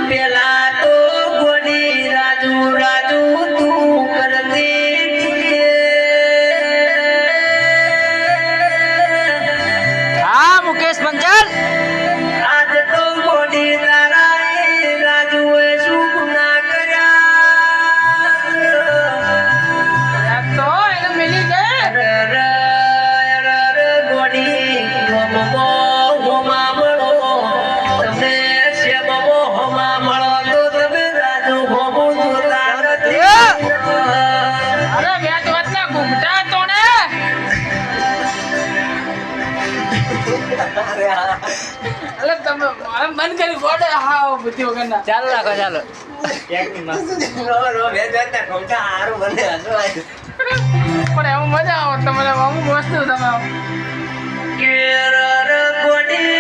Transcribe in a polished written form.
પેલા તો ગોડી રાજુ રાજુ તું કરતી હા મુકેશ પંચાલ આજ તો ગોડી તારા રાજુએ શું ના કર્યા તો એને મિલી ગઈ ગોડી હોમો હોમા મળો તમે શ્યામો હોમા મળો તો તમે રાજુ હોમો જોતા નથી અરે વેત વેતના ઘૂમટા તો ને અલે તમે મારે બંધ કરી ગોડે હા બુદ્ધિ વગરના ચાલો રાખો ચાલો પણ એમાં મજા આવે તમને અમુક વસ્તુ તમે ગોડી